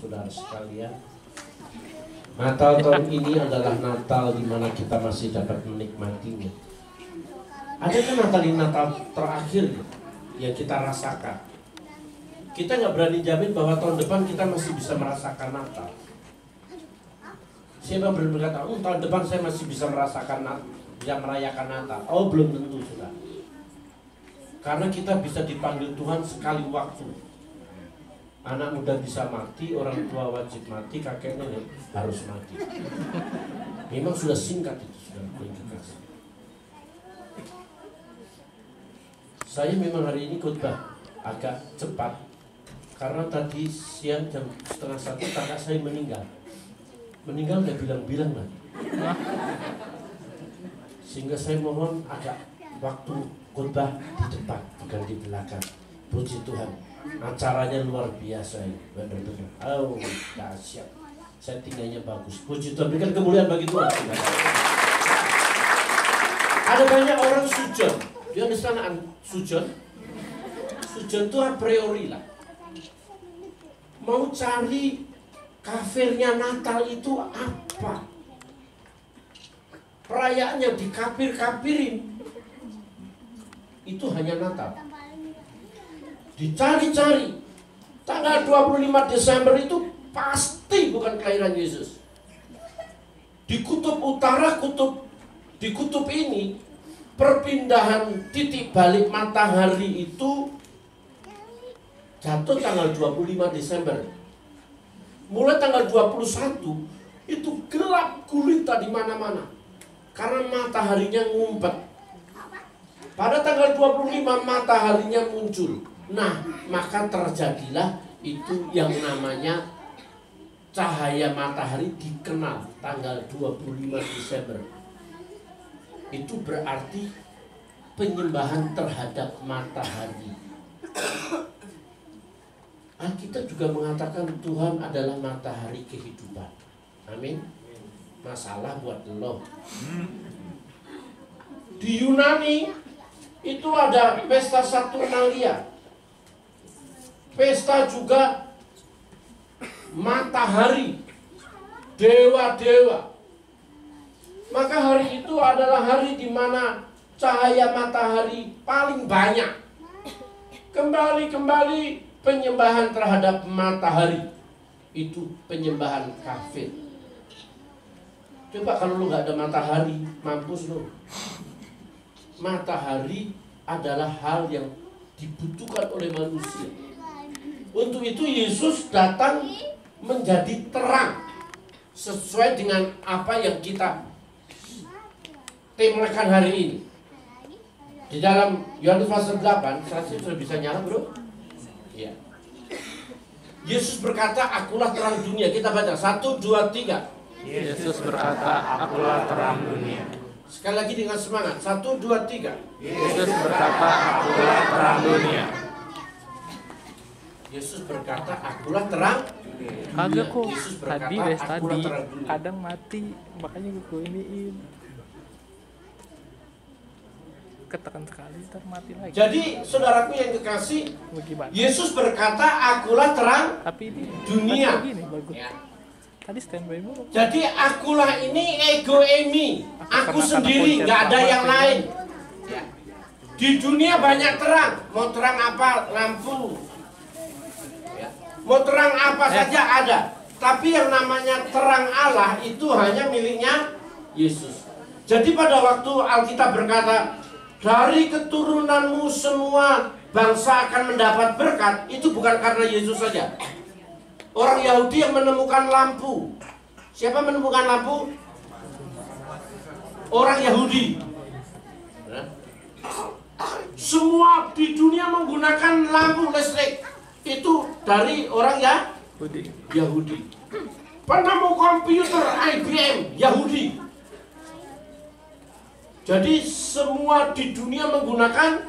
saudara sekalian. Natal tahun ini adalah Natal di mana kita masih dapat menikmatinya. Adakah Natal ini Natal terakhir yang kita rasakan? Kita nggak berani jamin bahwa tahun depan kita masih bisa merasakan Natal. Siapa berani berkata, tahun depan saya masih bisa merasakan bisa merayakan Natal? Oh, belum tentu, sudah. Karena kita bisa dipanggil Tuhan sekali waktu. Anak muda bisa mati, orang tua wajib mati, kakek nenek harus mati. Memang sudah singkat itu, sudah kekasih. Saya memang hari ini khotbah agak cepat karena tadi siang jam 12:30 kakak saya meninggal. Meninggal udah bilang-bilang lagi. Sehingga saya mohon agak waktu khotbah di depan, bukan di belakang. Puji Tuhan. Acaranya luar biasa ini, benar-benar. Oh, dahsyat. Settingannya bagus. Puji Tuhan, berikan kemuliaan bagi Tuhan. Ada banyak orang sujon. Dia di sana sujon. Sujon itu a priori lah. Mau cari kafirnya Natal itu apa? Perayaannya dikafir-kafirin. Itu hanya Natal. Dicari-cari. Tanggal 25 Desember itu pasti bukan kelahiran Yesus. Di kutub utara, di kutub ini, perpindahan titik balik matahari itu jatuh tanggal 25 Desember. Mulai tanggal 21 itu gelap gulita di mana-mana. Karena mataharinya ngumpet. Pada tanggal 25 mataharinya muncul. Nah, maka terjadilah itu yang namanya cahaya matahari dikenal tanggal 25 Desember. Itu berarti penyembahan terhadap matahari. Alkitab juga mengatakan Tuhan adalah matahari kehidupan. Amin. Masalah buat lo. Di Yunani itu ada pesta Saturnalia. Pesta juga matahari, dewa-dewa. Maka hari itu adalah hari di mana cahaya matahari paling banyak. Kembali penyembahan terhadap matahari. Itu penyembahan kafir. Coba kalau lu gak ada matahari, mampus lu. Matahari adalah hal yang dibutuhkan oleh manusia. Untuk itu Yesus datang menjadi terang sesuai dengan apa yang kita temakan hari ini. Di dalam Yohanes pasal 8, saya sudah bisa nyala, bro? Iya. Yesus berkata, akulah terang dunia. Kita baca 1, 2, 3. Yesus berkata, akulah terang dunia. Sekali lagi dengan semangat. 1, 2, 3. Yesus berkata, akulah terang dunia. Yesus berkata, akulah terang. Kagak kok. Yesus berkata, Tadi akulah terang dunia. kadang mati, makanya gue iniin. Ketekan sekali, ntar mati lagi. Jadi, saudaraku yang kekasih, Bagaimana? Yesus berkata, akulah terang. Tapi ini dunia. Gini, bagus. Ya. Tadi standby mulu. Jadi akulah ini ego emi, aku sendiri, nggak ada yang lain. Ya. Di dunia banyak terang, mau terang apa? Lampu. Ya. Mau terang apa saja ada. Tapi yang namanya terang Allah itu hanya miliknya Yesus. Jadi pada waktu Alkitab berkata, dari keturunanmu semua bangsa akan mendapat berkat, itu bukan karena Yesus saja. Orang Yahudi yang menemukan lampu. Siapa menemukan lampu? Orang Yahudi. Semua di dunia menggunakan lampu listrik. Itu dari orang Yahudi. Penemu komputer IBM Yahudi. Jadi semua di dunia menggunakan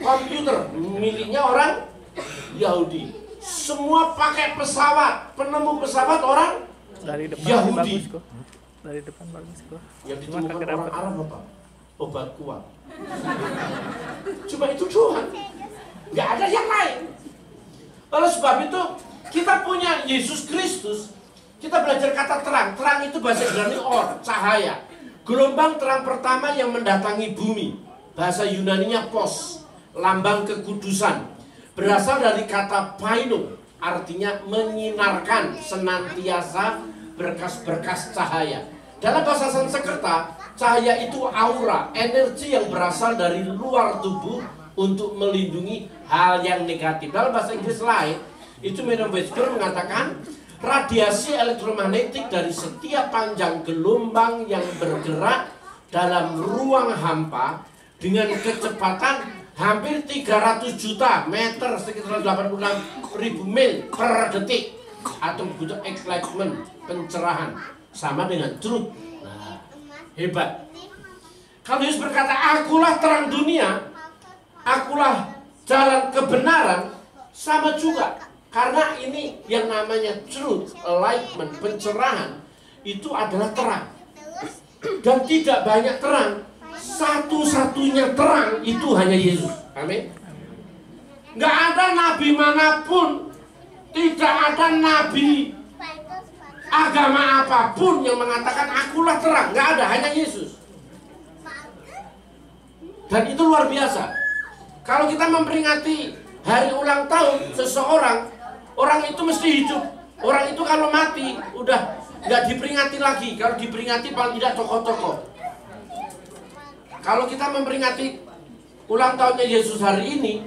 komputer miliknya orang Yahudi. Semua pakai pesawat, penemu pesawat orang dari depan Yahudi. Bagus kok. Dari depan bagus kok. Yang ditemukan orang Arab apa? Obat kuat. Cuma itu doang. Nggak ada yang lain. Oleh sebab itu Kita punya Yesus Kristus. Kita belajar kata terang. Terang itu bahasa Ibrani or, cahaya. Gelombang terang pertama yang mendatangi bumi. Bahasa Yunaninya pos, lambang kekudusan. Berasal dari kata paino, artinya menyinarkan, senantiasa berkas-berkas cahaya. Dalam bahasa Sanskerta, cahaya itu aura, energi yang berasal dari luar tubuh untuk melindungi hal yang negatif. Dalam bahasa Inggris lain, itu Merriam Webster mengatakan radiasi elektromagnetik dari setiap panjang gelombang yang bergerak dalam ruang hampa dengan kecepatan hampir 300 juta meter, sekitar 86.000 mil per detik, atau butuh excitement, pencerahan, sama dengan truth. Nah, hebat. Kalau Yesus berkata, akulah terang dunia, akulah jalan kebenaran, sama juga. Karena ini yang namanya truth, enlightenment, pencerahan, itu adalah terang. Dan tidak banyak terang. Satu-satunya terang itu hanya Yesus. Amin. Nggak ada nabi manapun, tidak ada nabi agama apapun yang mengatakan akulah terang. Nggak ada, hanya Yesus. Dan itu luar biasa. Kalau kita memperingati hari ulang tahun seseorang, orang itu mesti hidup. Orang itu kalau mati udah nggak diperingati lagi. Kalau diperingati paling tidak tokoh-tokoh. Kalau kita memperingati ulang tahunnya Yesus hari ini,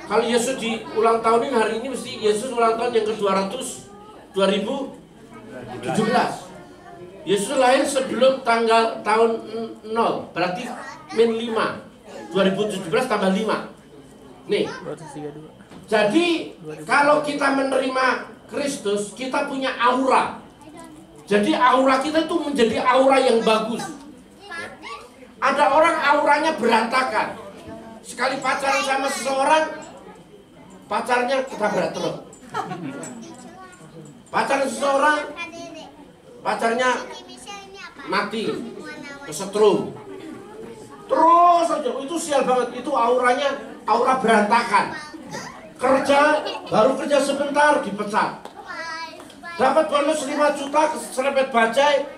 kalau Yesus di ulang tahun ini hari ini mesti Yesus ulang tahun yang ke-200 2017. Yesus lahir sebelum tanggal tahun 0, berarti min 5. 2017 tambah 5. Nih. Jadi kalau kita menerima Kristus, kita punya aura. Jadi aura kita itu menjadi aura yang bagus. Ada orang auranya berantakan. Sekali pacaran sama seseorang, pacarnya ketabrak truk. Pacaran seseorang, pacarnya mati, kesetrum. Terus aja, itu sial banget. Itu auranya aura berantakan. Kerja, baru kerja sebentar dipecat. Dapat bonus 5 juta, serempet bajai.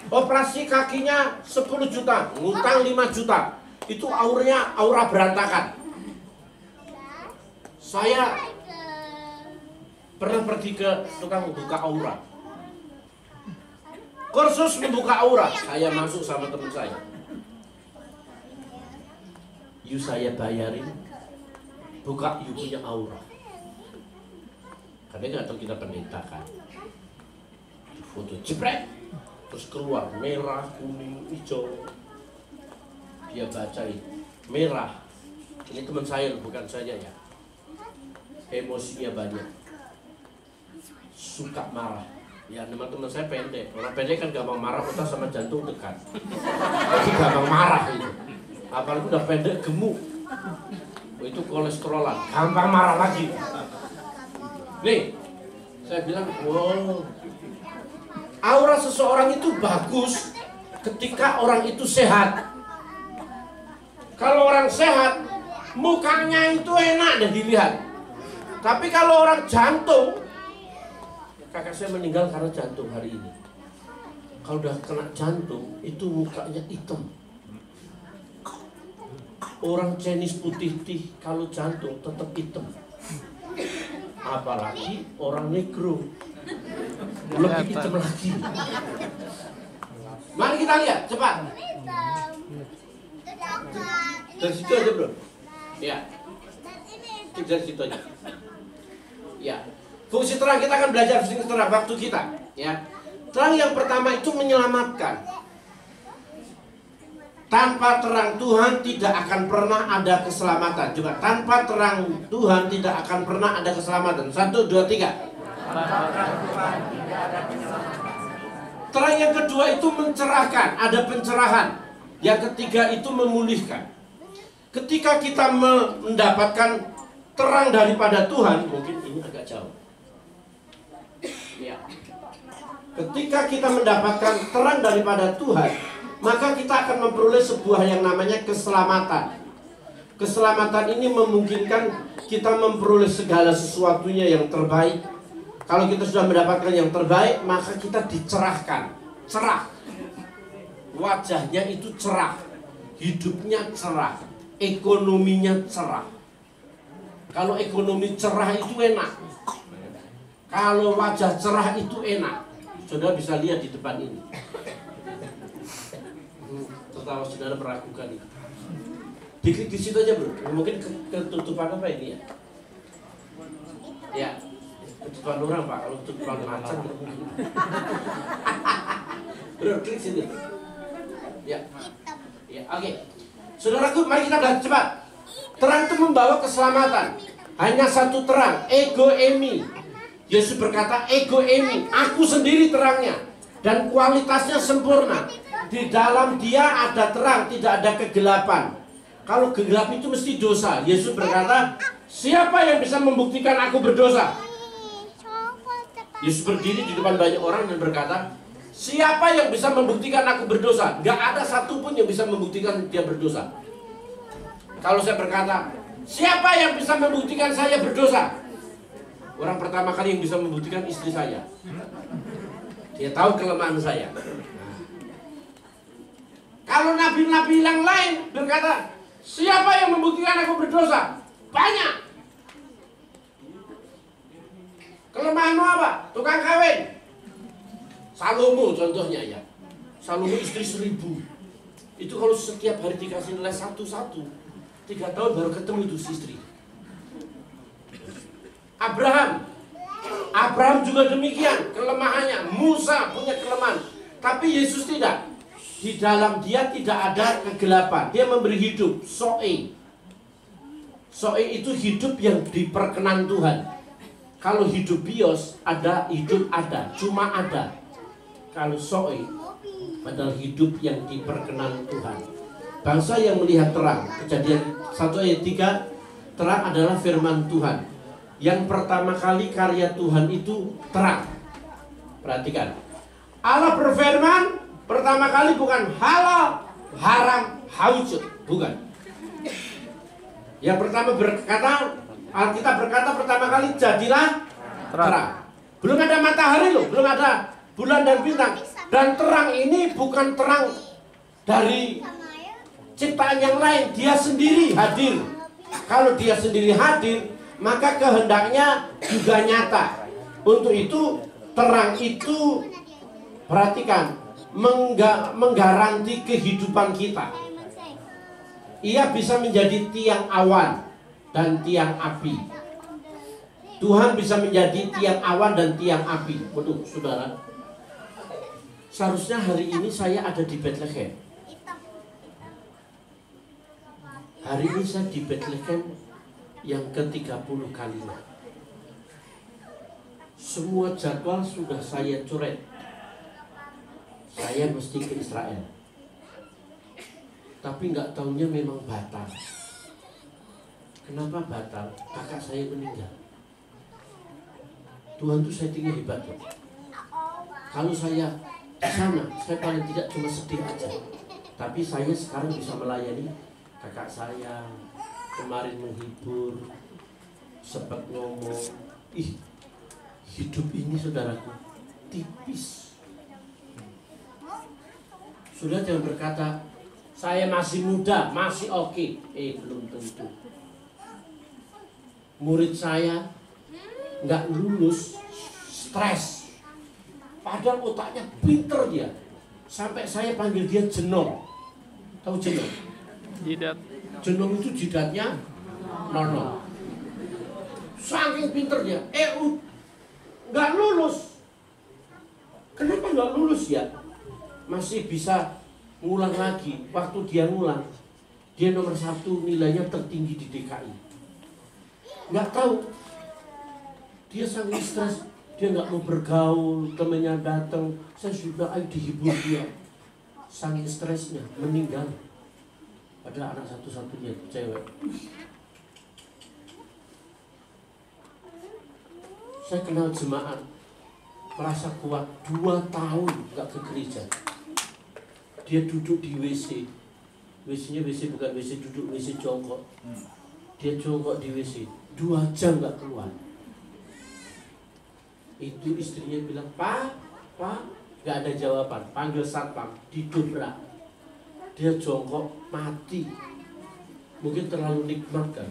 Operasi kakinya 10 juta, ngutang 5 juta. Itu auranya aura berantakan. Saya pernah pergi ke tukang buka aura. Kursus membuka aura. Saya masuk sama teman saya. You saya bayarin. Buka you punya aura. Karena nggak tahu kita pendeta kan. Foto jepret. Terus keluar merah, kuning, hijau. Dia bacain merah. Ini teman saya bukan saya ya. Emosinya banyak. Suka marah. Ya teman-teman saya pendek. Orang pendek kan gampang marah, otak sama jantung dekat. Jadi gampang marah itu. Apalagi udah pendek gemuk. Itu kolesterolan, gampang marah lagi. Nih, saya bilang, wow. Aura seseorang itu bagus ketika orang itu sehat. Kalau orang sehat, mukanya itu enak deh dilihat. Tapi kalau orang jantung, kakak saya meninggal karena jantung hari ini. Kalau udah kena jantung, itu mukanya hitam. Orang Chinese putih-putih, kalau jantung tetap hitam. Apalagi orang negro, lebih hitam lagi. Mari kita lihat, cepat. Dari situ aja bro. Ya. Dari situ aja. Ya. Fungsi terang kita akan belajar fungsi terang waktu kita. Ya. Terang yang pertama itu menyelamatkan. Tanpa terang Tuhan tidak akan pernah ada keselamatan. Juga tanpa terang Tuhan tidak akan pernah ada keselamatan. 1, 2, 3. Terang yang kedua itu mencerahkan, ada pencerahan. Yang ketiga itu memulihkan. Ketika kita mendapatkan terang daripada Tuhan, mungkin ini agak jauh. Ya. Ketika kita mendapatkan terang daripada Tuhan, maka kita akan memperoleh sebuah yang namanya keselamatan. Keselamatan ini memungkinkan kita memperoleh segala sesuatunya yang terbaik. Kalau kita sudah mendapatkan yang terbaik, maka kita dicerahkan. Cerah. Wajahnya itu cerah. Hidupnya cerah. Ekonominya cerah. Kalau ekonomi cerah itu enak. Kalau wajah cerah itu enak. Saudara bisa lihat di depan ini. Tertawa saudara meragukan itu. Diklik di situ aja bro. Mungkin ketutupan apa ini ya? Ya, ketutupan orang pak. Kalau ketutupan macan mungkin. Bro, klik sini. Ya, ya, oke. Saudaraku, mari kita belajar cepat. Terang itu membawa keselamatan. Hanya satu terang, ego emi. Yesus berkata, ego emi. Aku sendiri terangnya. Dan kualitasnya sempurna. Di dalam dia ada terang, tidak ada kegelapan. Kalau gelap itu mesti dosa. Yesus berkata, siapa yang bisa membuktikan aku berdosa? Yesus berdiri di depan banyak orang dan berkata, siapa yang bisa membuktikan aku berdosa? Gak ada satupun yang bisa membuktikan dia berdosa. Kalau saya berkata, siapa yang bisa membuktikan saya berdosa? Orang pertama kali yang bisa membuktikan istri saya. Dia tahu kelemahan saya. Kalau nabi-nabi yang lain berkata, siapa yang membuktikan aku berdosa? Banyak. Kelemahanmu apa? Tukang kawin. Salomo contohnya ya. Salomo istri 1000. Itu kalau setiap hari dikasih nilai 1-1, 3 tahun baru ketemu itu istri. Abraham juga demikian kelemahannya. Musa punya kelemahan. Tapi Yesus tidak. Di dalam dia tidak ada kegelapan. Dia memberi hidup. Zoe itu hidup yang diperkenan Tuhan. Kalau hidup bios, ada hidup ada. Cuma ada. Kalau Zoe adalah hidup yang diperkenan Tuhan. Bangsa yang melihat terang. Kejadian 1 ayat 3. Terang adalah firman Tuhan. Yang pertama kali karya Tuhan itu terang. Perhatikan. Allah berfirman. Pertama kali bukan halal, haram, haujud, bukan. Yang pertama berkata, Alkitab berkata pertama kali jadilah terang. Belum ada matahari loh, belum ada bulan dan bintang. Dan terang ini bukan terang dari ciptaan yang lain, dia sendiri hadir. Kalau dia sendiri hadir, maka kehendaknya juga nyata. Untuk itu terang itu, perhatikan, menggaranti kehidupan kita. Ia bisa menjadi tiang awan dan tiang api. Tuhan bisa menjadi tiang awan dan tiang api. Waduh, saudara, seharusnya hari ini saya ada di Bethlehem. Hari ini saya di Bethlehem yang ke-30 kalinya. Semua jadwal sudah saya coret. Saya mesti ke Israel. Tapi nggak tahunya memang batal. Kenapa batal? Kakak saya meninggal. Tuhan tuh settingnya hebat loh. Kalau saya di sana, saya paling tidak cuma sedih aja. Tapi saya sekarang bisa melayani kakak saya. Kemarin menghibur, sempat ngomong, hidup ini saudaraku tipis. Sudah jangan berkata, saya masih muda, masih oke. Belum tentu. Murid saya nggak lulus, stres. Padahal otaknya pinter dia. Sampai saya panggil dia jenong. Tahu jenong? Jidat. Jenong itu jidatnya 0. Saking pinter dia. Nggak lulus. Kenapa nggak lulus ya? Masih bisa ngulang lagi. Waktu dia ngulang, dia nomor 1 nilainya tertinggi di DKI. Nggak tahu, dia sangat stres. Dia nggak mau bergaul, temannya datang, saya sudah dihibur dia. Sangat stresnya, meninggal. Ada anak satu-satunya cewek. Saya kenal jemaat, merasa kuat 2 tahun nggak ke gereja. Dia duduk di WC, WC-nya WC bukan WC duduk, WC jongkok. Dia jongkok di WC 2 jam nggak keluar. Itu istrinya bilang, Pak, nggak ada jawaban. Panggil satpam, didobrak. Dia jongkok mati. Mungkin terlalu nikmat kan.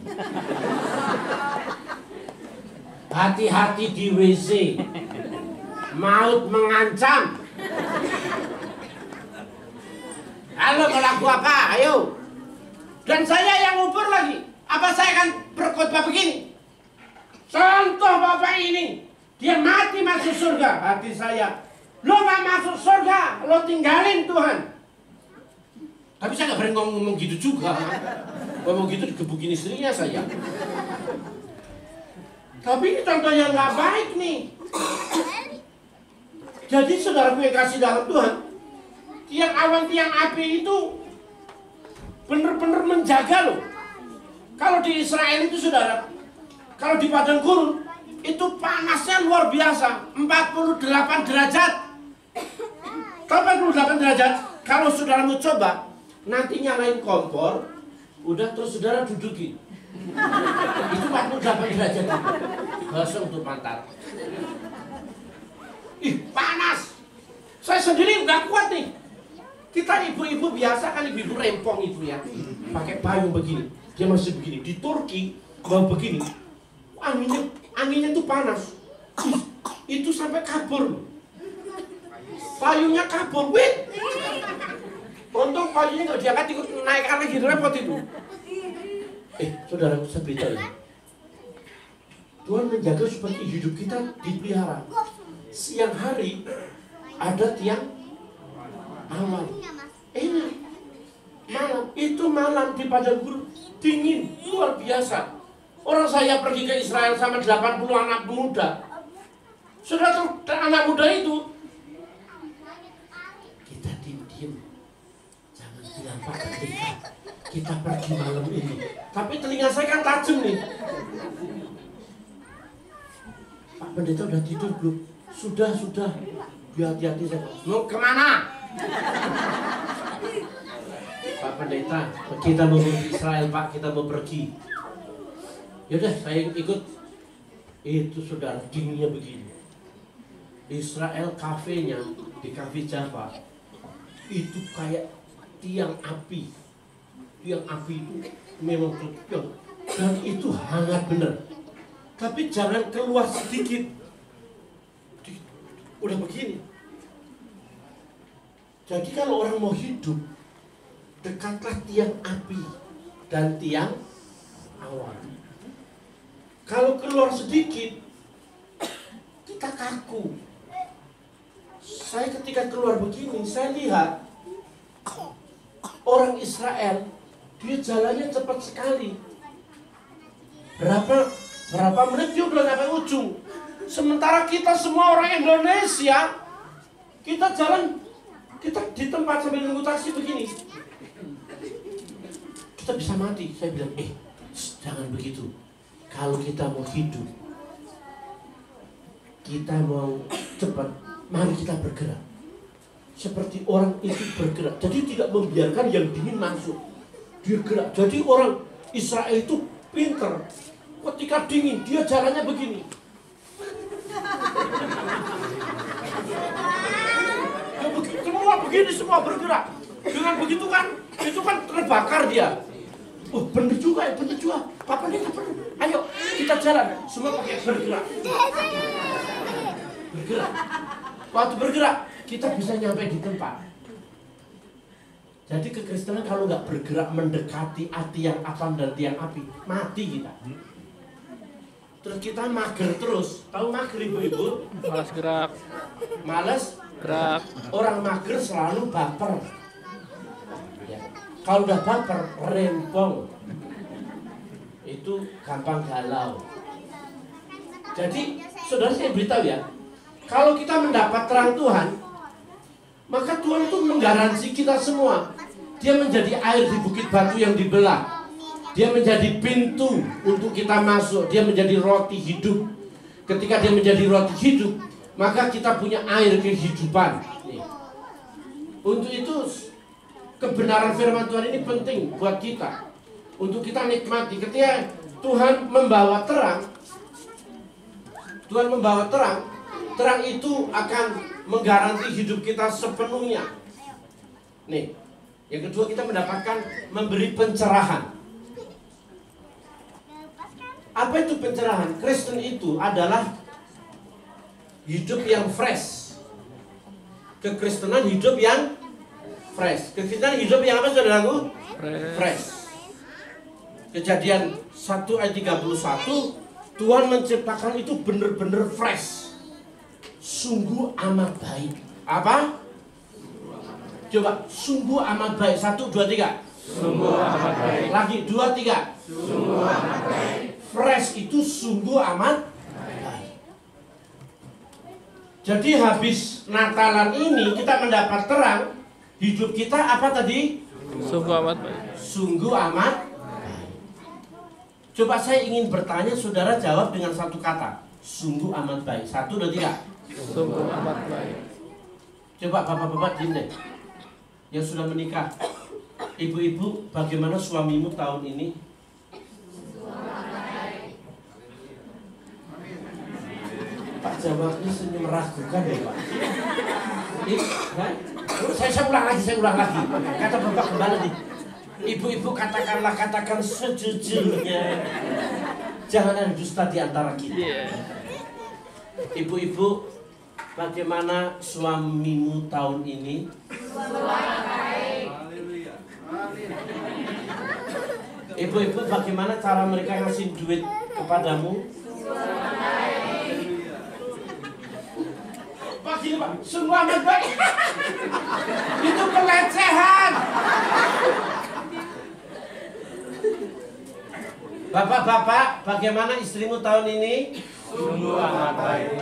Hati-hati di WC. Maut mengancam. Halo, mau laku apa? Ayo. Dan saya yang ngubur lagi. Apa saya akan berkhotbah begini? Contoh bapak ini, dia mati masuk surga. Hati saya, lo gak masuk surga, lo tinggalin Tuhan. Tapi saya gak berani ngomong gitu juga. Ngomong gitu digebukin istrinya saya. Tapi ini contoh yang gak baik nih. Jadi saudaraku yang kasih dalam Tuhan, tiang awan, tiang api itu benar-benar menjaga loh. Kalau di Israel itu saudara, kalau di padang gurun itu panasnya luar biasa, 48 derajat. 48 derajat. Kalau saudara mau coba, nanti nyalain kompor, udah terus saudara dudukin. Itu 48 derajat. Langsung tuh pantat. Ih, panas. Saya sendiri nggak kuat nih. Kita ibu-ibu biasa kan, ibu-ibu rempong itu ya, pakai payung begini, dia masih begini. Di Turki mau begini, anginnya tuh panas, itu sampai kabur, payungnya kabur, wih. Untung payungnya nggak diangkat, ikut naikkan lagi, repot itu. Saudara, saya beritahu ya, Tuhan menjaga supaya hidup kita dipelihara. Siang hari ada tiang awan, enak. Malam di padang gurun dingin luar biasa. Orang saya pergi ke Israel sama 80 anak muda. Saudara, anak muda itu kita diem-diem, jangan bilang Pak Pendeta kita pergi malam ini. Tapi telinga saya kan tajam nih. Pak Pendeta udah tidur belum? Sudah. Hati-hati saya. Mau kemana? Pak Pendeta, kita mau ke Israel Pak, kita mau pergi. Yaudah, saya ikut. Itu saudara, dinginnya begini. Israel kafenya di Cafe Java itu kayak tiang api. Tiang api itu memang tiang, dan itu hangat bener. Tapi jangan keluar sedikit. Udah begini. Jadi kalau orang mau hidup, dekatlah tiang api dan tiang awan. Kalau keluar sedikit, kita kaku. Saya ketika keluar begini, saya lihat orang Israel, dia jalannya cepat sekali. Berapa menit dia udah sampai ujung. Sementara kita semua orang Indonesia, kita jalan, kita di tempat sambil nunggu taksi begini, kita bisa mati. Saya bilang, jangan begitu. Kalau kita mau hidup, kita mau cepat, mari kita bergerak. Seperti orang itu bergerak. Jadi tidak membiarkan yang dingin masuk. Dia gerak. Jadi orang Israel itu pinter. Ketika dingin, dia jalannya begini. Semua bergerak. Dengan begitu kan, itu kan terbakar dia. Oh, bener juga. Pak Pendeta, ayo kita jalan. Semua pakai bergerak. Waktu bergerak, kita bisa nyampe di tempat. Jadi kekristenan kalau nggak bergerak mendekati tiang awan dan tiang api, mati kita. Terus kita mager terus. Tahu mager ibu-ibu? Malas gerak. Malas gerak. Orang mager selalu baper. Ya. Kalau udah baper, rempong. Itu gampang galau. Jadi, saudara saya beritahu ya, kalau kita mendapat terang Tuhan, maka Tuhan itu menggaransi kita semua. Dia menjadi air di bukit batu yang dibelah. Dia menjadi pintu untuk kita masuk. Dia menjadi roti hidup. Ketika dia menjadi roti hidup, maka kita punya air kehidupan. Untuk itu, kebenaran firman Tuhan ini penting buat kita, untuk kita nikmati. Ketika Tuhan membawa terang, terang itu akan menggaranti hidup kita sepenuhnya. Nih, yang kedua kita mendapatkan memberi pencerahan. Apa itu pencerahan? Kristen itu adalah hidup yang fresh. Kekristenan hidup yang fresh. Kekristenan hidup yang apa, saudaraku? Fresh. Kejadian 1 ayat 31, Tuhan menciptakan itu benar-benar fresh. Sungguh amat baik. Apa? Coba, sungguh amat baik. 1, 2, 3. Sungguh amat baik. Lagi 2, 3. Sungguh amat baik. Fresh itu sungguh amat baik. Jadi habis Natalan ini kita mendapat terang. Hidup kita apa tadi? Sungguh amat baik. Sungguh amat baik. Coba saya ingin bertanya, saudara jawab dengan satu kata. Sungguh amat baik. 1, 2, 3. Sungguh amat baik. Coba bapak-bapak diam deh, yang sudah menikah. Ibu-ibu, bagaimana suamimu tahun ini? Pak jawabnya senyum meragukan ya Pak. Saya ulang lagi. Kata bapak kembali nih. Ibu-ibu katakan sejujurnya. Jangan ada dusta di antara kita. Ibu-ibu, bagaimana suamimu tahun ini? Ibu-ibu, bagaimana cara mereka ngasih duit kepadamu? Pak, gini Pak, sungguh amat baik. Itu pelecehan. Bapak-bapak, bagaimana istrimu tahun ini? Sungguh amat baik.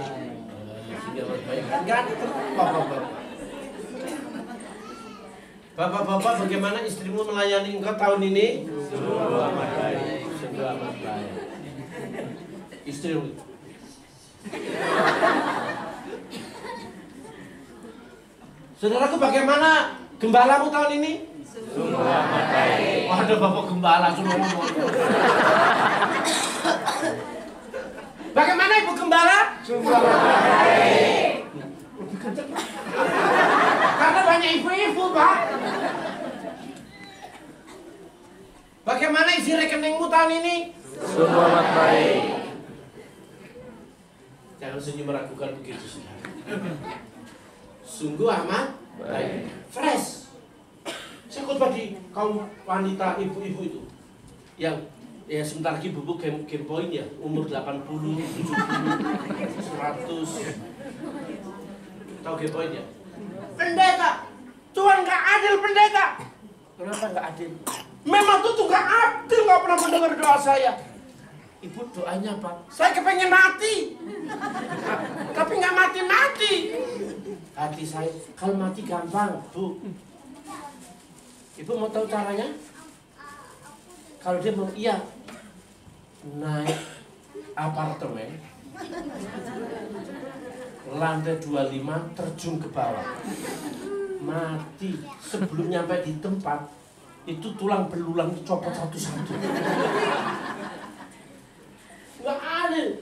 Bapak-bapak, bagaimana istrimu melayani engkau tahun ini? Sungguh amat baik. Sungguh amat baik. Istrimu. Saudaraku, bagaimana gembalamu tahun ini? Sungguh amat baik. Wah, ada bapak gembala semua ngomong. Bagaimana ibu gembala? Sungguh amat baik. Lebih kenceng. Karena banyak ibu-ibu, Pak. Bagaimana isi rekeningmu tahun ini? Sungguh amat baik. Jangan senyum meragukan begitu, saudara. Sungguh amat baik. Fresh. Saya khotbah di kaum wanita ibu-ibu itu yang ya sebentar lagi bubuk game point ya, umur 80, 70, 100. Tahu game point ya? Pendeta, Tuhan nggak adil pendeta. Kenapa nggak adil? Memang tuh nggak adil, nggak pernah mendengar doa saya. Ibu doanya apa? Saya kepengen mati, tapi nggak mati-mati. Hati saya, kalau mati gampang, Bu. Ibu mau tahu caranya? Kalau dia mau, iya, naik apartemen, lantai 25, terjun ke bawah, mati. Sebelum nyampe di tempat, itu tulang belulang dicopot satu-satu. Nggak adil.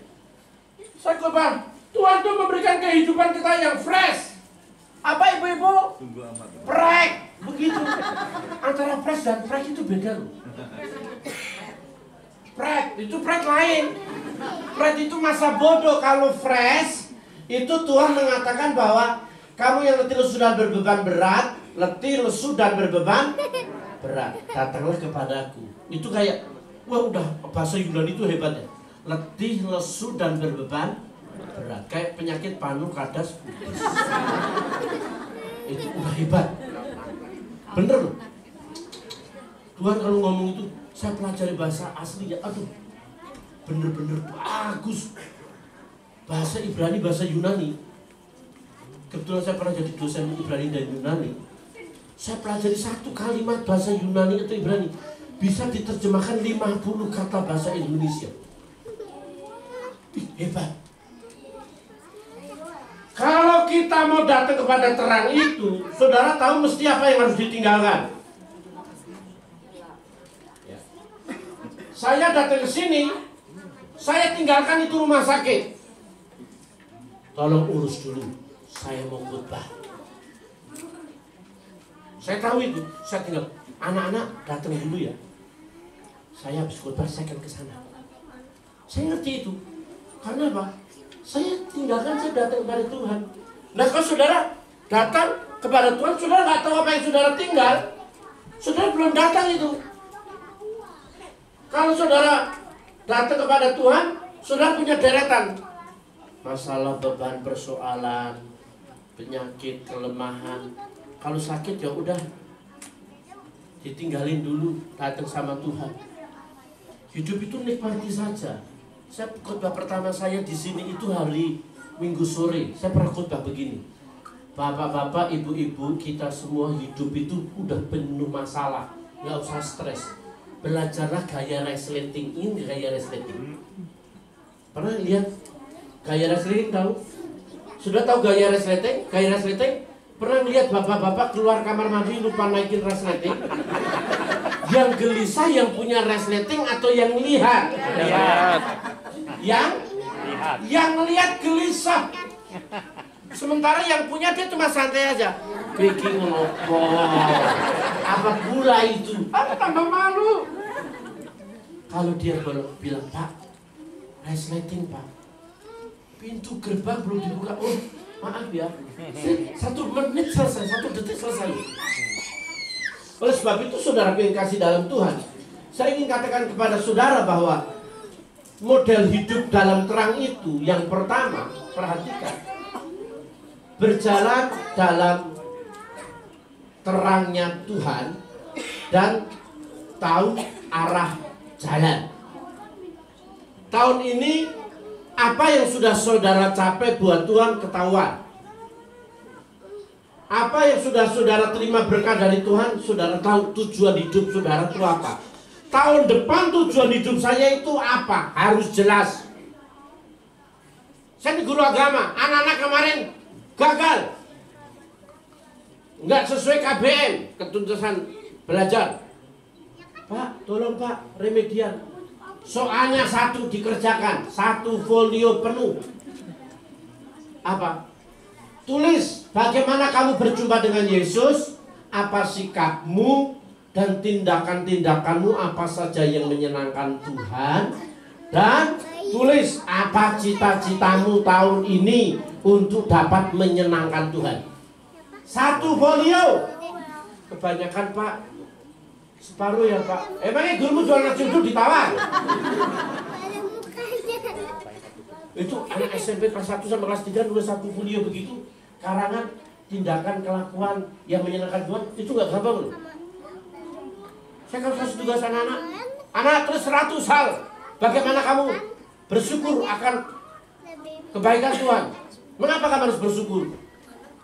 Saya korban. Tuhan tuh memberikan kehidupan kita yang fresh. Apa ibu-ibu? Prek. Begitu. Antara fresh dan prek itu beda loh. Prek itu prek lain. Prek itu masa bodoh. Kalau fresh itu Tuhan mengatakan bahwa kamu yang letih lesu dan berbeban berat, letih lesu dan berbeban berat, datanglah kepadaku. Itu kayak, wah udah bahasa Yunani itu hebat ya. Letih lesu dan berbeban berat, kayak penyakit panu kadas putih. Itu udah hebat. Bener loh. Tuhan kalau ngomong itu, saya pelajari bahasa asli ya, aduh, bener-bener bagus. Bahasa Ibrani, bahasa Yunani. Kebetulan saya pernah jadi dosen Ibrani dan Yunani. Saya pelajari satu kalimat bahasa Yunani atau Ibrani bisa diterjemahkan 50 kata bahasa Indonesia. Hebat. Kalau kita mau datang kepada terang itu, saudara tahu mesti apa yang harus ditinggalkan? Saya datang ke sini, saya tinggalkan itu rumah sakit. Tolong urus dulu, saya mau khotbah. Saya tahu itu, saya tinggal. Anak-anak datang dulu ya. Saya habis khotbah, saya akan ke sana. Saya ngerti itu. Karena apa? Saya tinggalkan, saya datang kepada Tuhan. Nah, kalau saudara datang kepada Tuhan, saudara nggak tahu apa yang saudara tinggal, saudara belum datang itu. Kalau saudara datang kepada Tuhan, saudara punya deretan masalah, beban, persoalan, penyakit, kelemahan. Kalau sakit ya udah ditinggalin dulu, datang sama Tuhan. Hidup itu nikmati saja. Saya khotbah pertama saya di sini itu hari Minggu sore. Saya pernah khotbah begini. Bapak-bapak, ibu-ibu, kita semua hidup itu udah penuh masalah. Nggak usah stres. Belajarlah gaya resleting. Ini gaya resleting. Pernah lihat gaya resleting tahu? Sudah tahu gaya resleting? Gaya resleting? Pernah lihat bapak-bapak keluar kamar mandi lupa naikin resleting? Yang gelisah yang punya resleting atau yang lihat? Lihat. Yang lihat gelisah. Sementara yang punya dia cuma santai aja. Bikin ngelopor. Apa pula itu? Tambah malu. Kalau dia bilang, Pak, resleting Pak, pintu gerbang belum dibuka. Oh, maaf ya. 1 menit selesai, 1 detik selesai. Oleh sebab itu saudara yang kasih dalam Tuhan, saya ingin katakan kepada saudara bahwa model hidup dalam terang itu yang pertama, perhatikan, berjalan dalam terangnya Tuhan dan tahu arah jalan. Tahun ini apa yang sudah saudara capai buat Tuhan ketahuan. Apa yang sudah saudara terima berkat dari Tuhan, saudara tahu tujuan hidup saudara itu apa. Tahun depan tujuan hidup saya itu apa, harus jelas. Saya di guru agama, anak-anak kemarin gagal, nggak sesuai KBM, ketuntutan belajar. Pak, tolong Pak, remedial. Soalnya 1 dikerjakan, 1 folio penuh. Apa? Tulis bagaimana kamu berjumpa dengan Yesus, apa sikapmu dan tindakan-tindakanmu apa saja yang menyenangkan Tuhan, dan tulis apa cita-citamu tahun ini untuk dapat menyenangkan Tuhan. 1 folio. Kebanyakan Pak, separuh ya Pak. Emangnya gurumu jual nasi uduk ditawar? Itu anak SMP kelas 1 sampai kelas 3 nulis 1 folio begitu, karangan tindakan kelakuan yang menyenangkan Tuhan, itu nggak gampang loh. Saya kalau kasih tugas anak-anak, anak terus 100 hal bagaimana kamu bersyukur akan kebaikan Tuhan. Mengapa kamu harus bersyukur?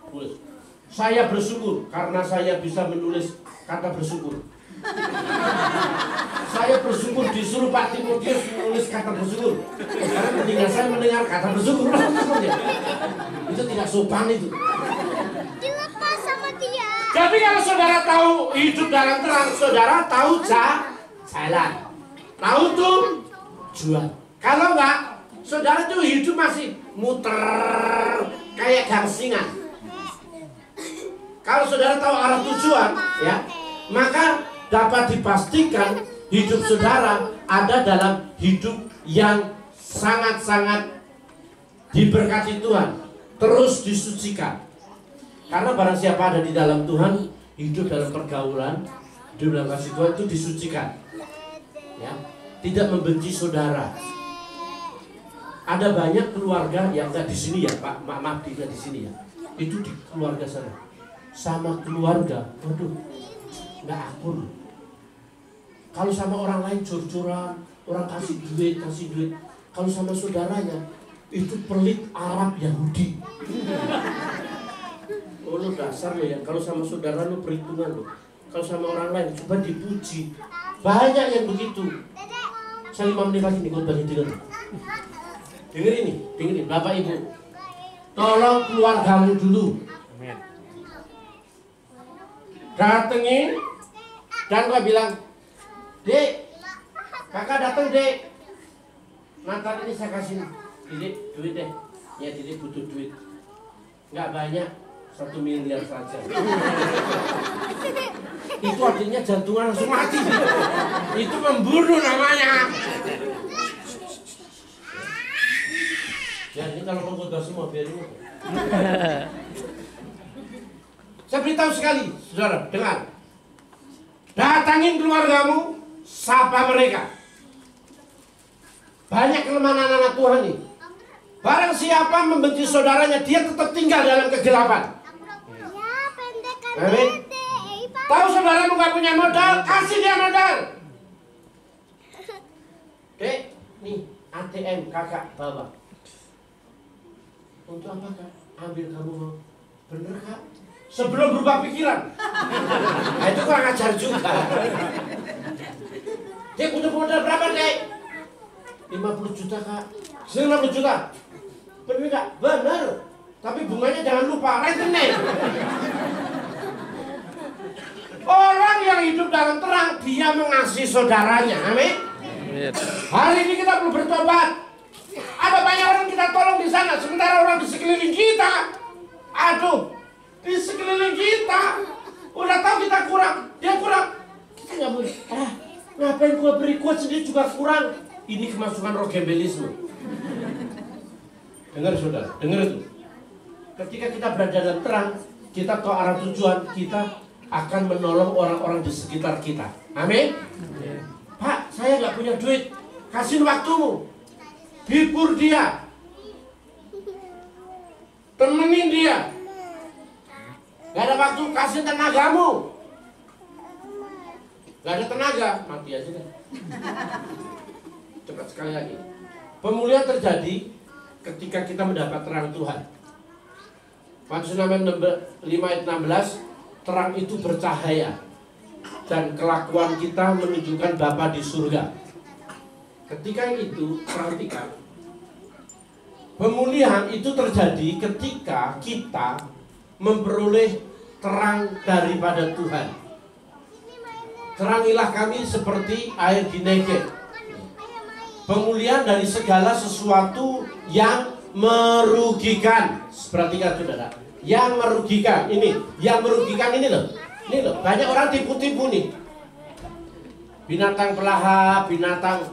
Tulis. Saya bersyukur karena saya bisa menulis kata bersyukur. Saya bersyukur disuruh Pak Timotius menulis kata bersyukur. Karena ketika saya mendengar kata bersyukur, itu tidak sopan itu. Dilepas sama dia. Jadi kalau saudara tahu hidup dalam terang, saudara tahu jalan, tahu tujuan. Kalau enggak, saudara tuh hidup masih muter kayak gangsingan. Kalau saudara tahu arah tujuan, ya, maka dapat dipastikan hidup saudara ada dalam hidup yang sangat-sangat diberkati Tuhan, terus disucikan. Karena barang siapa ada di dalam Tuhan, hidup dalam pergaulan, hidup dalam kasih Tuhan itu disucikan, ya, tidak membenci saudara. Ada banyak keluarga yang nggak di sini ya Pak, maaf tidak di sini ya, itu di keluarga sana, sama keluarga, waduh, nggak akur. Kalau sama orang lain jor-joran, orang kasih duit. Kalau sama saudaranya itu pelit Arab Yahudi. Oh lu dasar lo ya, kalau sama saudara lu perhitungan lo. Kalau sama orang lain coba dipuji. Banyak yang begitu. Saya 5 menit lagi nih gue dengerin. Dengerin Bapak Ibu. Tolong keluargamu dulu. Datengin dan gue bilang, Dek, Kakak datang, Dek. Natal ini saya kasih Dede duit deh. Ya Dede butuh duit. Nggak banyak, 1 miliar saja. Itu artinya jantungan langsung mati. Itu membunuh namanya. Ya ini kalau pengkhotbah semua biar ini. Saya beritahu sekali, saudara, dengar. Datangin keluargamu, sapa mereka. Banyak kelemahan anak-anak Tuhan nih. Barang siapa membenci saudaranya, dia tetap tinggal dalam kegelapan. Ya, pendekan Amin. Dede. Tahu saudaramu gak punya modal, kasih dia modal. Dek, nih ATM kakak bawa. Untuk apa kak? Ambil kamu mau. Bener kak? Sebelum berubah pikiran. Nah, itu kurang ajar juga. Dek butuh modal berapa dek? 50 juta kak. Sini 50 juta. Bener kak? Bener. Tapi bunganya jangan lupa, rentenir. Orang yang hidup dalam terang, dia mengasihi saudaranya. Amin. Hari ini kita perlu bertobat. Ada banyak orang kita tolong di sana, sementara orang di sekeliling kita, aduh, di sekeliling kita, udah tahu kita kurang, dia kurang, kita nggak boleh. Ngapain gua beri, gua sendiri juga kurang. Ini kemasukan roh gembelisme. Dengar saudara, dengar itu. Ketika kita berada dalam terang, kita tahu arah tujuan, kita akan menolong orang-orang di sekitar kita. Amin. Pak, saya nggak punya duit, kasih waktumu, hibur dia, temenin dia. Gak ada waktu, kasih tenagamu. Gak ada tenaga, mati aja deh. Cepat sekali lagi. Pemulihan terjadi ketika kita mendapat terang Tuhan. Matius 5 ayat 16, terang itu bercahaya dan kelakuan kita menunjukkan Bapa di surga. Ketika itu, perhatikan, pemulihan itu terjadi ketika kita memperoleh terang daripada Tuhan. Terangilah kami seperti air di Negev. Pemulihan dari segala sesuatu yang merugikan. Perhatikan saudara, yang merugikan ini, yang merugikan ini loh. Ini loh, banyak orang tipu-tipu nih. Binatang pelahap, binatang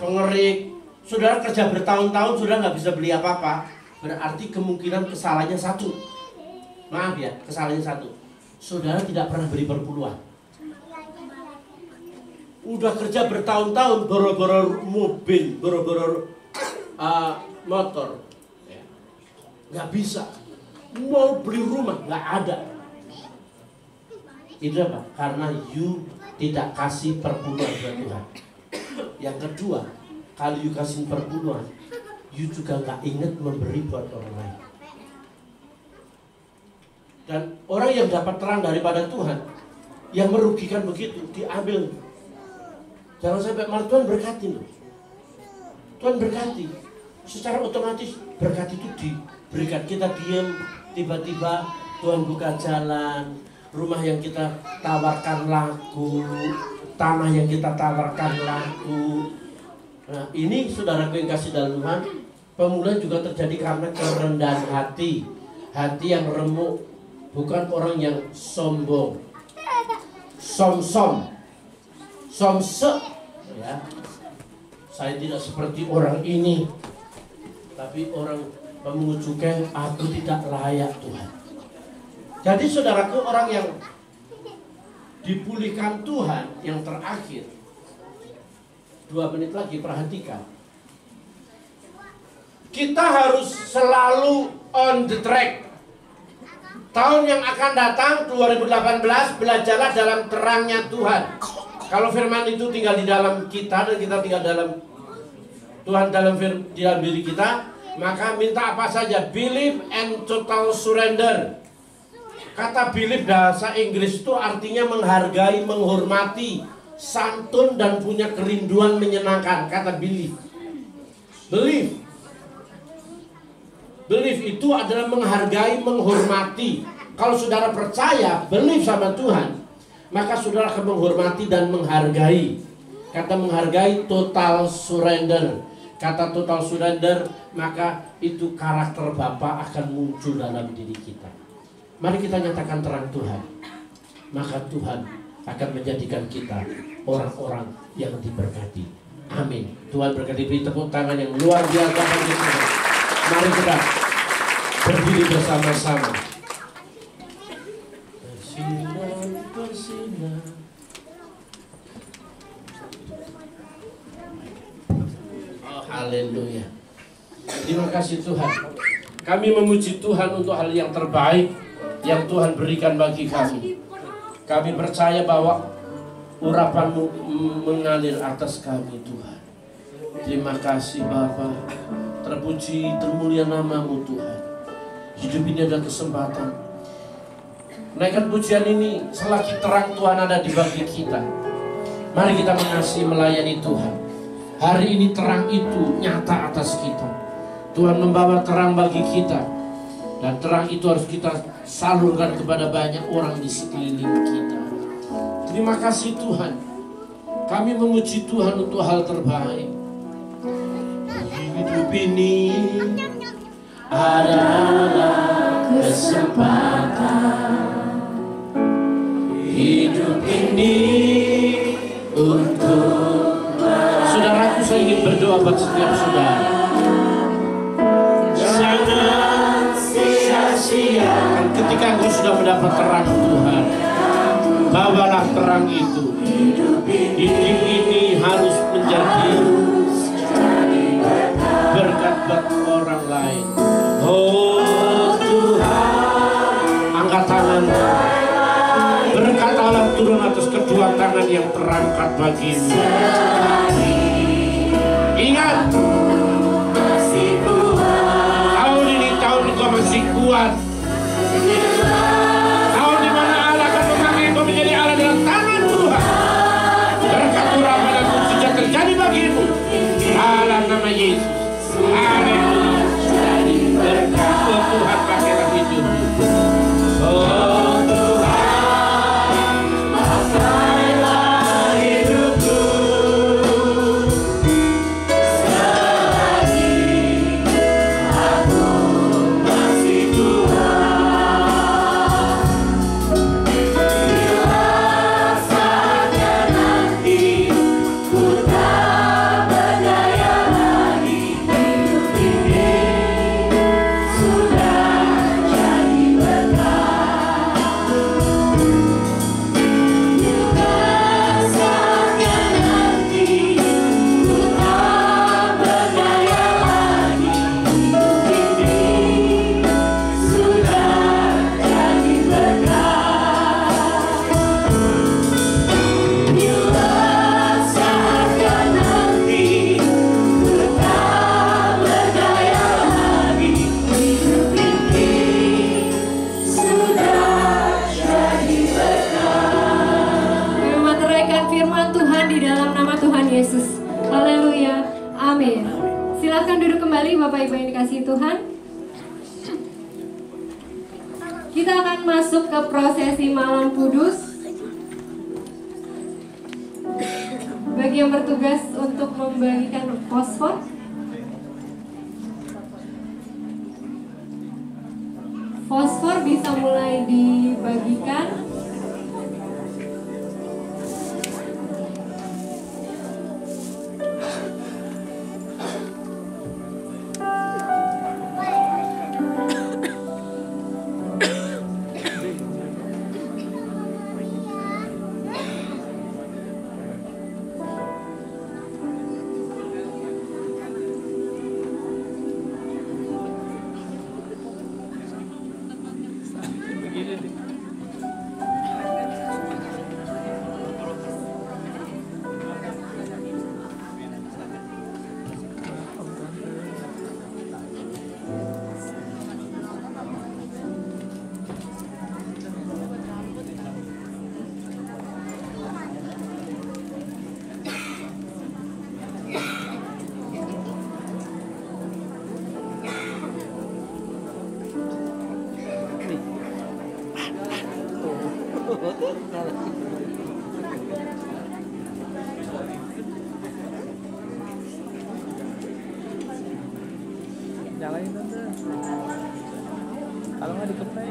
pengerik. Saudara kerja bertahun-tahun sudah nggak bisa beli apa-apa. Berarti kemungkinan kesalahannya satu. Maaf ya, kesalahannya satu. Saudara tidak pernah beri perpuluhan. Udah kerja bertahun-tahun, boro-boro mobil, boro-boro motor, nggak bisa. Mau beli rumah nggak ada. Itu apa? Karena you tidak kasih perpuluhan buat Tuhan. Yang kedua, kalau you kasih perpuluhan, you juga nggak ingat memberi buat orang lain. Dan orang yang dapat terang daripada Tuhan, yang merugikan begitu, diambil. Jangan sampai malah Tuhan berkati loh. Tuhan berkati. Secara otomatis berkat itu diberikan. Kita diam, tiba-tiba Tuhan buka jalan. Rumah yang kita tawarkan laku, tanah yang kita tawarkan laku. Nah ini saudaraku yang kasih dalam Tuhan, pemulihan juga terjadi karena kerendahan hati. Hati yang remuk, bukan orang yang sombong. Somse, ya. Saya tidak seperti orang ini, tapi orang pemungut cukai, aku tidak layak Tuhan. Jadi saudaraku, orang yang dipulihkan Tuhan yang terakhir, 2 menit lagi, perhatikan. Kita harus selalu on the track. Tahun yang akan datang 2018, belajarlah dalam terangnya Tuhan. Kalau firman itu tinggal di dalam kita dan kita tinggal dalam Tuhan dalam diri kita, maka minta apa saja, believe and total surrender. Kata believe bahasa Inggris itu artinya menghargai, menghormati, santun dan punya kerinduan menyenangkan. Kata believe. Believe itu adalah menghargai, menghormati. Kalau saudara percaya, believe sama Tuhan, maka saudara akan menghormati dan menghargai. Kata menghargai total surrender. Kata total surrender, maka itu karakter Bapa akan muncul dalam diri kita. Mari kita nyatakan terang Tuhan. Maka Tuhan akan menjadikan kita orang-orang yang diberkati. Amin. Tuhan berkati. Beri tepuk tangan yang luar biasa bagi Tuhan. Mari kita berdiri bersama-sama. Bersinar. Oh, haleluya. Terima kasih Tuhan. Kami memuji Tuhan untuk hal yang terbaik yang Tuhan berikan bagi kami. Kami percaya bahwa urapan-Mu mengalir atas kami Tuhan. Terima kasih Bapa. Terpuji, termulia nama-Mu Tuhan. Hidup ini adalah kesempatan. Naikkan pujian ini selagi terang Tuhan ada di bagi kita. Mari kita mengasihi melayani Tuhan. Hari ini terang itu nyata atas kita. Tuhan membawa terang bagi kita. Dan terang itu harus kita salurkan kepada banyak orang di sekeliling kita. Terima kasih Tuhan. Kami memuji Tuhan untuk hal terbaik. Hidup ini adalah kesempatan. Hidup ini untuk saudaraku, saya ingin berdoa buat setiap saudara. Jangan sia-siakan ketika engkau sudah mendapat terang Tuhan. Bawalah terang itu. Hidup ini harus menjadi berkat bagi orang lain. Oh Tuhan, angkat tangan. Berkat Allah turun atas kedua tangan yang terangkat bagimu. Ingat, tahun ini tahun engkau masih kuat. Tahun di mana Allah akan memakai engkau menjadi Allah dalam tangan Tuhan. Berkat urapan dan mujizat terjadi bagimu. Dalam nama Yesus. Haleluya. Berkat Tuhan pakailah hidupmu. Oh Tuhan, pakailah hidupku. Selagi aku masih kuat. Bila saatnya nanti ku tak berdaya lagi. Hidup ini sudah jadi berkat. Bila saatnya nanti ku tak berdaya lagi. Hidup ini sudah jadi berkat. Bila saatnya nanti ku tak berdaya lagi. Hidup ini sudah jadi berkat. Kami meteraikan firman Tuhan di dalam nama Tuhan Yesus. Haleluya. Amin. Silakan duduk kembali Bapak Ibu yang dikasihi Tuhan. Kita akan masuk ke prosesi malam kudus. Bagi yang bertugas untuk membagikan fosfor, fosfor bisa mulai dibagikan. Kalau nggak dikeplay.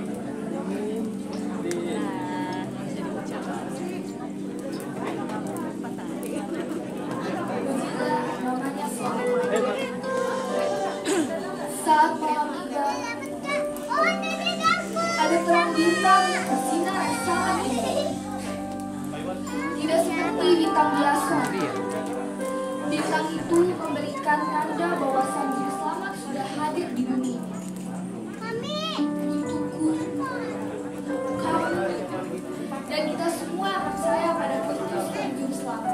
Saat malam tiba, ada terang bintang bersinar sangat indah. Tidak seperti bintang biasa. Bintang itu memberikan tanda bahwa Sang Juru Selamat sudah hadir di bumi. Untukku, kamu, dan kita semua yang percaya pada Kristus Sang Juru Selamat.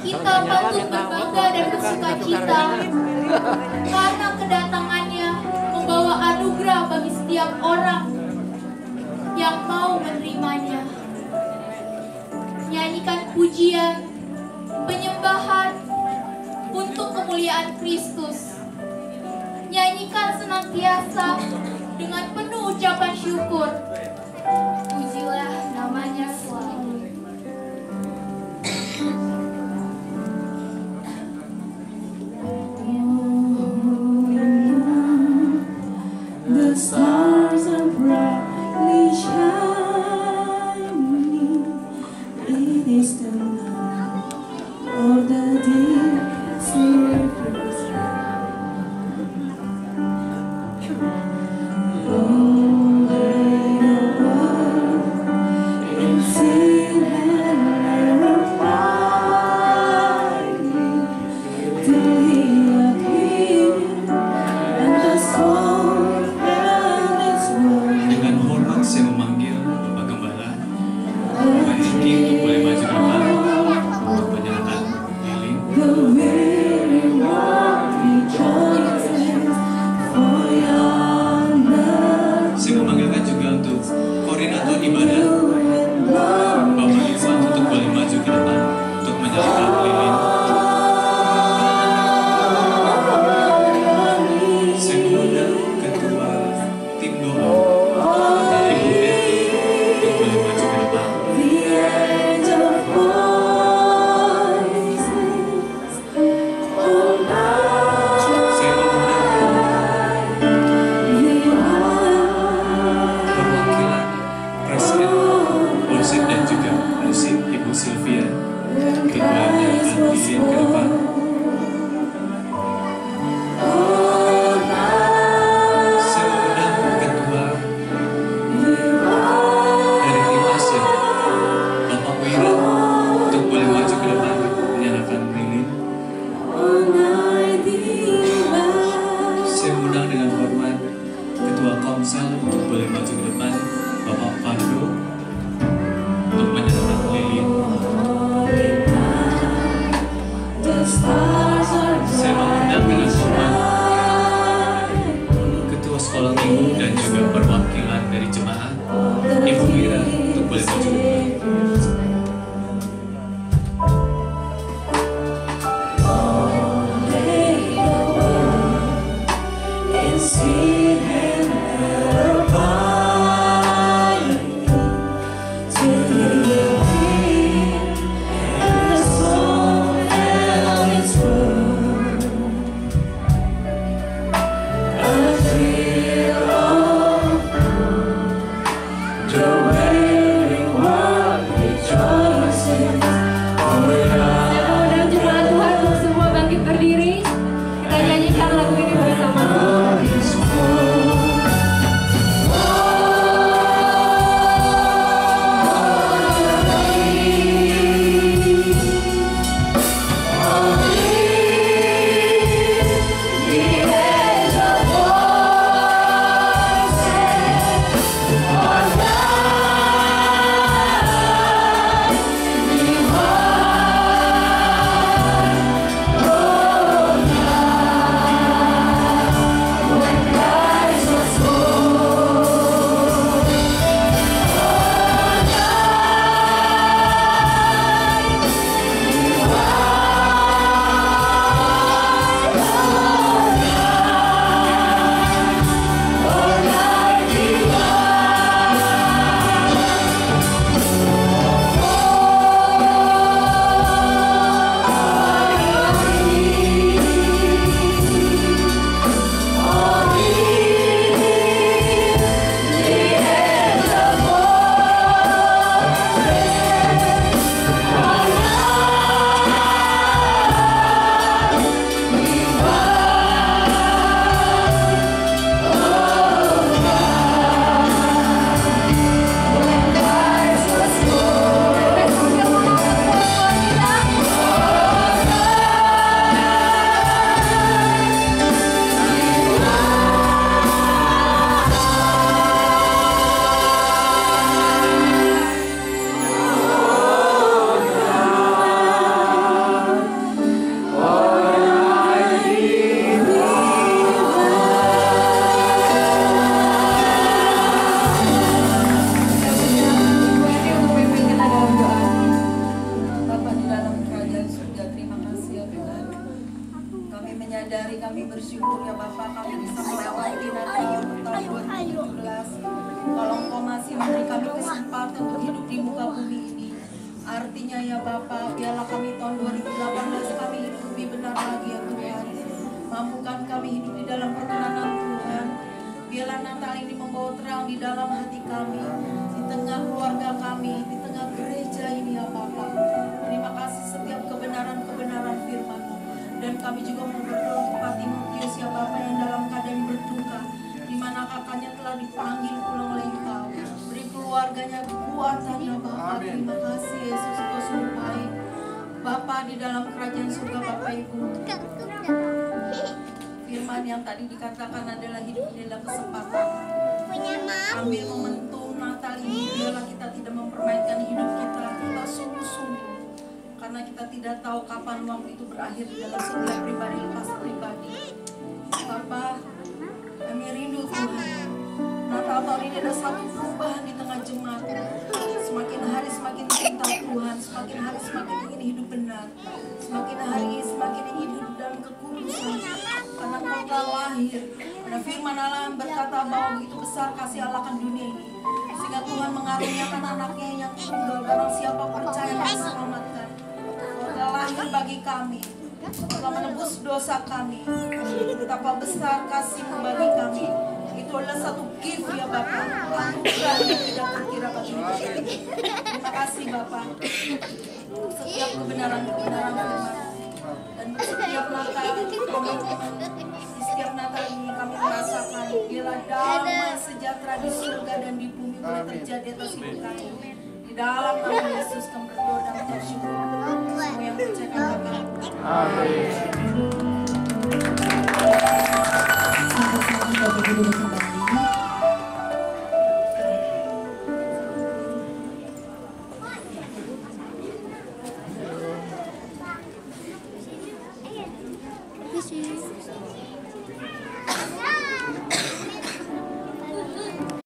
Kita patut berbangga dan bersukacita karena kedatangannya membawa anugerah bagi setiap orang yang mau menerimanya. Nyanyikan pujian, penyembahan untuk kemuliaan Kristus. Nyanyikan senantiasa dengan penuh ucapan syukur. Pujilah namanya selalu. The stars are brightly shining. It is the night of the deep secret long lay the world in sin and error fighting till he appeared and the soul. Dengan hormat saya memanggil Bapak Gembala, Bapak Hengki untuk boleh maju ke depan untuk menyerahkan lilin. Saya memanggilkan juga untuk koordinator ibadah, Bapak Irfan untuk boleh maju ke depan untuk menyerahkan lilin. Saya mengundang ketua tim doa, Sylvia, keduanya akan dilin ke depan. Saya mengundang ketua dari tim Asia, Bapak Wira, untuk boleh maju ke depan menyalakan lilin. Saya mengundang dengan hormat ketua Komsel untuk boleh maju ke depan, Bapak Fardo, untuk menyalakan lilin. Saya mengundang dengan hormat ketua sekolah minggu dan juga perwakilan dari jemaat, Ibu Mira, untuk boleh maju ke depan. Berdiri, kita nyanyikan lagu ini bersama-sama. bersyukur ya Bapak, kami bisa melewati Natal tahun 2017. Kalau Engkau masih memberi kami kesempatan untuk hidup di muka bumi ini, artinya ya Bapak, biarlah kami tahun 2018 kami hidup lebih benar lagi ya Tuhan. Mampukan kami hidup di dalam perkenanan Tuhan. Biarlah Natal ini membawa terang di dalam hati kami, di tengah keluarga kami, di tengah gereja ini ya Bapak. Terima kasih setiap kebenaran-kebenaran firman. Dan kami juga mau berdoa untuk Pak Timotius ya Bapak yang dalam keadaan berduka, di mana kakaknya telah dipanggil pulang oleh Engkau. Beri keluarganya kekuatan ya Bapak. Terima kasih Yesus, Engkau sungguh baik. Bapak di dalam kerajaan surga Bapak Ibu. Firman yang tadi dikatakan adalah hidup adalah kesempatan. Ambil momentum Natal ini, biarlah kita tidak mempermainkan hidup kita sungguh-sungguh. Karena kita tidak tahu kapan waktu itu berakhir di dalam setiap pribadi lepas pribadi. Bapak, kami rindu Tuhan. Natal tahun ini ada satu perubahan di tengah jemaat. Semakin hari semakin cinta Tuhan, semakin hari semakin ingin hidup benar, semakin hari semakin ingin hidup dalam kekudusan. Karena Engkau telah lahir. Ada firman Allah yang berkata bahwa begitu besar kasih Allah akan dunia ini, sehingga Tuhan mengaruniakan anaknya yang tunggal, barang siapa percaya dan diselamatkan. Engkau telah lahir bagi kami, telah menebus dosa kami. Betapa besar kasih-Mu bagi kami. Itu adalah satu gift ya Bapak, anugerah yang tidak terkira bagi kami. Terima kasih Bapak untuk setiap kebenaran-kebenaran firman. Dan setiap Natal di setiap Natal ini kami merasakan bila damai sejahtera di surga dan di bumi boleh terjadi atas hidup kami. Di dalam nama Yesus kami berdoa dan bersyukur. Semua yang percaya katakan amin.